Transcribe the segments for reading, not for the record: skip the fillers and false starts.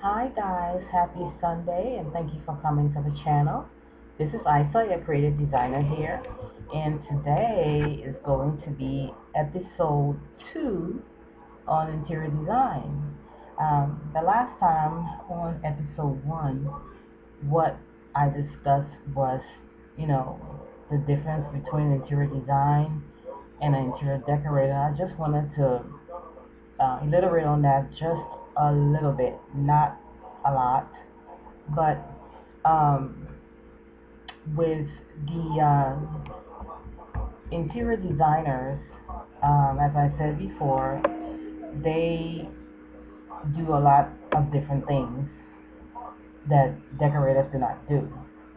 Hi guys, happy Sunday and thank you for coming to the channel. This is Isa, your creative designer here, and today is going to be episode 2 on interior design. The last time on episode 1, what I discussed was, you know, the difference between interior design and an interior decorator. I just wanted to elaborate on that just a little bit, not a lot, but um, with the interior designers, as I said before, they do a lot of different things that decorators do not do.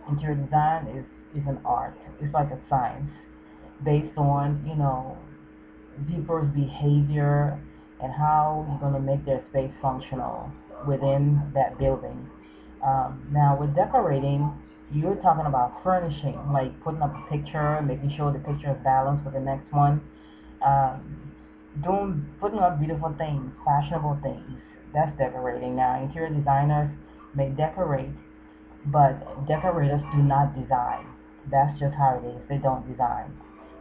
Interior design is an art. It's like a science based on, people's behavior and how you're going to make their space functional within that building. Now, with decorating, you're talking about furnishing, like putting up a picture, making sure the picture is balanced with the next one, putting up beautiful things, fashionable things. That's decorating. Now, interior designers may decorate, but decorators do not design. That's just how it is. They don't design.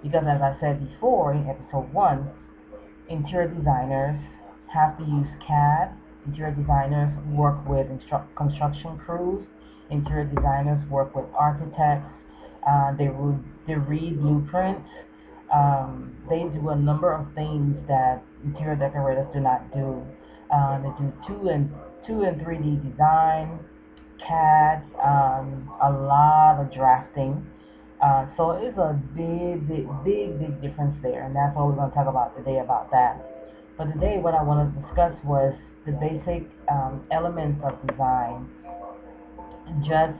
Because as I said before in episode 1, interior designers have to use CAD. Interior designers work with construction crews. Interior designers work with architects. They read blueprints. They do a number of things that interior decorators do not do. They do 2 and 3D design, CAD, a lot of drafting. So it's a big difference there, and that's what we're going to talk about today about that. But today, what I want to discuss was the basic elements of design, just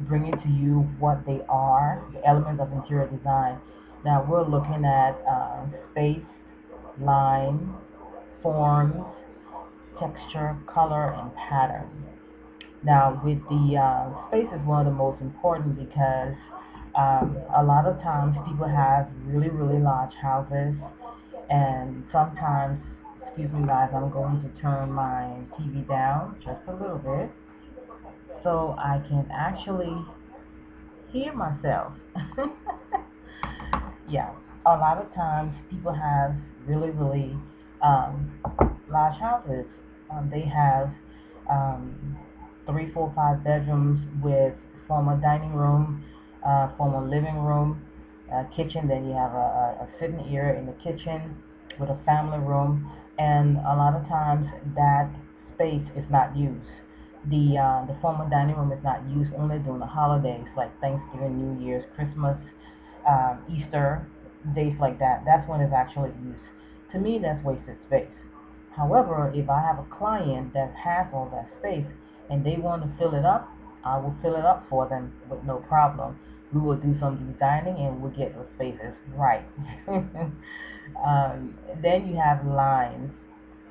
bringing to you what they are, the elements of interior design. Now we're looking at space, line, forms, texture, color, and pattern. Now, with the space is one of the most important because a lot of times people have really large houses, and sometimes, excuse me guys, I'm going to turn my TV down just a little bit so I can actually hear myself. Yeah, a lot of times people have really um, large houses. They have um, 3, 4, 5 bedrooms with former dining room, former living room, kitchen. Then you have a sitting area in the kitchen with a family room, and a lot of times that space is not used. The former dining room is not used only during the holidays like Thanksgiving, New Year's, Christmas, Easter, days like that. That's when it's actually used. To me, that's wasted space. However, if I have a client that has all that space and they want to fill it up, I will fill it up for them with no problem. We will do some designing and we'll get the spaces right. Then you have lines.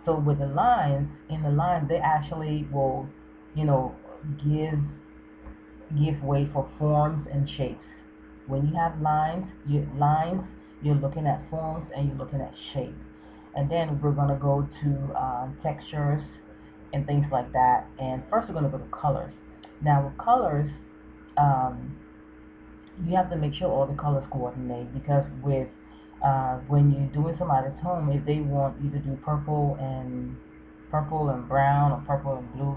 So with the lines, in the lines, they actually will, you know, give give way for forms and shapes. When you have you're looking at forms and you're looking at shape. And then we're going to go to textures and things like that. And first we're going to go to colors. Now with colors, um, you have to make sure all the colors coordinate because with when you're doing somebody's home, if they want you to do purple and brown or purple and blue,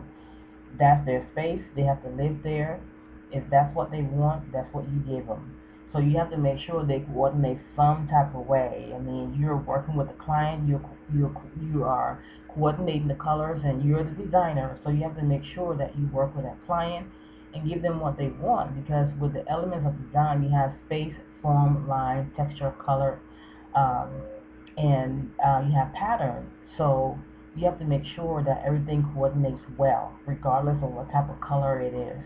that's their space. They have to live there. If that's what they want, that's what you give them. So you have to make sure they coordinate some type of way. I mean, you're working with a client, you are coordinating the colors, and you're the designer. So you have to make sure that you work with that client and give them what they want. Because with the elements of design, you have space, form, line, texture, color, um, and you have pattern. So you have to make sure that everything coordinates well, regardless of what type of color it is.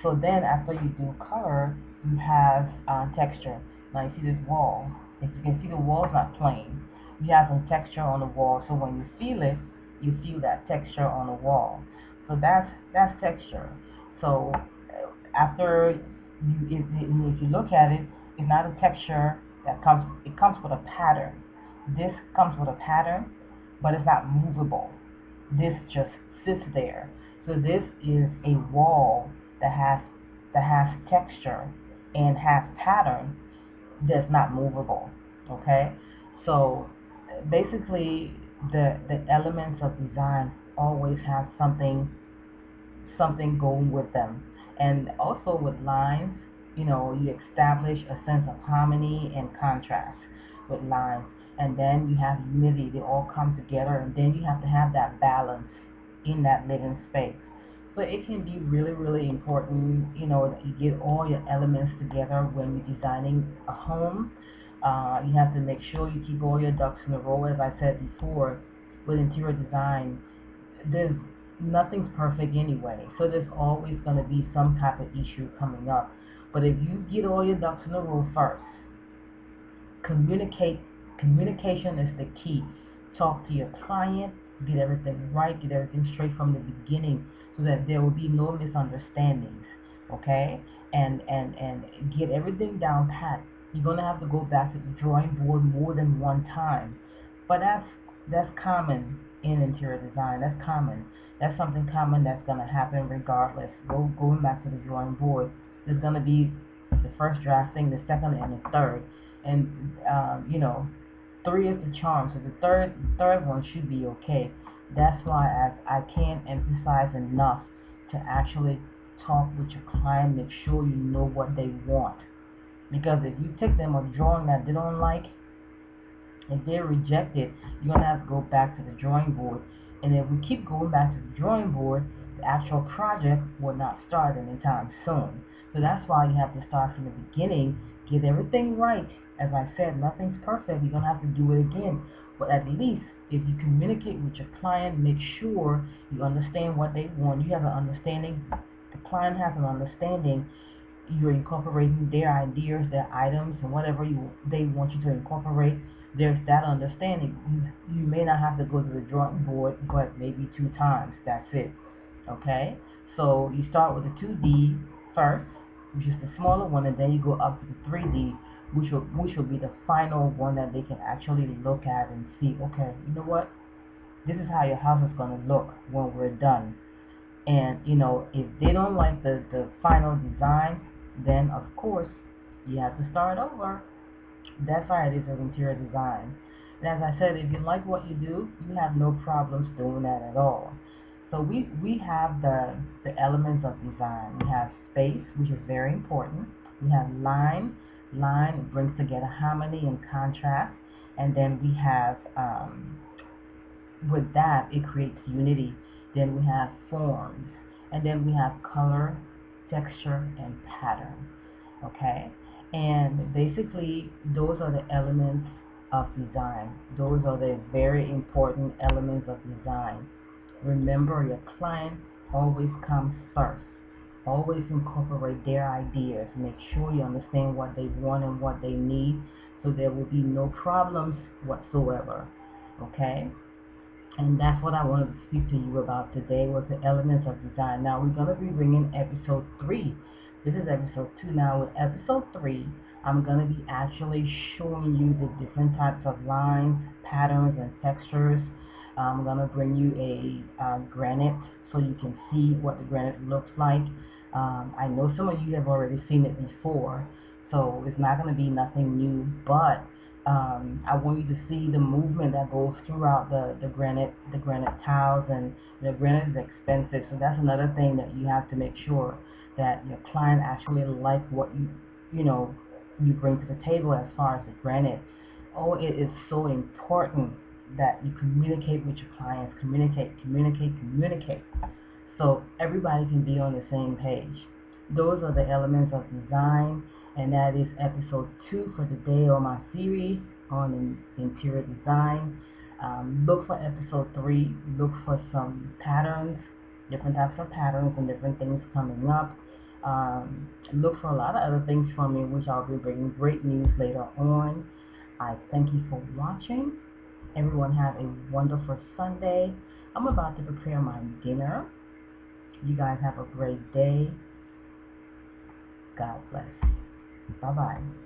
So then after you do color, you have texture. Now you see this wall. If you can see, the wall is not plain. You have some texture on the wall. So when you feel it, you feel that texture on the wall. So that's texture. So after if you look at it, it's not a texture that comes. It comes with a pattern. This comes with a pattern, but it's not movable. This just sits there. So this is a wall that has texture and has pattern that's not movable. Okay, so basically the elements of design always have something going with them. And also with lines, you establish a sense of harmony and contrast with lines. And then you have unity. They all come together, and then you have to have that balance in that living space. So it can be really, really important, that you get all your elements together when you're designing a home. You have to make sure you keep all your ducks in a row. As I said before, with interior design, there's nothing's perfect anyway, so there's always going to be some type of issue coming up. But if you get all your ducks in a row first, communication is the key. Talk to your client, get everything right, get everything straight from the beginning, so that there will be no misunderstandings. Okay, and get everything down pat. You're going to have to go back to the drawing board more than one time, but that's common in interior design. That's common. That's something common that's going to happen regardless. Going back to the drawing board, there's going to be the first drafting, the second, and the third. And three is the charm. So the third one should be okay. That's why I can't emphasize enough to actually talk with your client. Make sure you know what they want. Because if you take them a drawing that they don't like, if they reject it, you're going to have to go back to the drawing board. And if we keep going back to the drawing board, the actual project will not start anytime soon. So that's why you have to start from the beginning, get everything right. As I said, nothing's perfect. You're going to have to do it again. But at least, if you communicate with your client, make sure you understand what they want. You have an understanding. The client has an understanding. You're incorporating their ideas, their items, and whatever they want you to incorporate. There's that understanding. You may not have to go to the drawing board, but maybe 2 times. That's it. Okay? So you start with the 2D first, which is the smaller one, and then you go up to the 3D, which will be the final one that they can actually look at and see, okay, you know what? This is how your house is going to look when we're done. And, if they don't like the final design, then, of course, you have to start over. That's how it is with interior design. And as I said, if you like what you do, you have no problems doing that at all. So we have the elements of design. We have space, which is very important. We have line. Line brings together harmony and contrast. And then we have, with that, it creates unity. Then we have forms. And then we have color, texture, and pattern. Okay? And basically, those are the elements of design. Those are the very important elements of design. Remember, your client always comes first. Always incorporate their ideas. Make sure you understand what they want and what they need, so there will be no problems whatsoever. Okay? And that's what I wanted to speak to you about today, was the elements of design. Now, we're going to be bringing episode 3. This is episode 2 now. With episode 3, I'm going to be actually showing you the different types of lines, patterns, and textures. I'm going to bring you a granite so you can see what the granite looks like. I know some of you have already seen it before, so it's not going to be nothing new, but I want you to see the movement that goes throughout the granite tiles. And the granite is expensive, so that's another thing that you have to make sure that your client actually like what you bring to the table as far as the granite. Oh, it is so important that you communicate with your clients. Communicate, so everybody can be on the same page. Those are the elements of design, and that is episode 2 for today on my series on interior design. Look for episode 3. Look for some patterns, different types of patterns and different things coming up. Look for a lot of other things from me, which I'll be bringing great news later on. I thank you for watching. Everyone have a wonderful Sunday. I'm about to prepare my dinner. You guys have a great day. God bless. Bye-bye.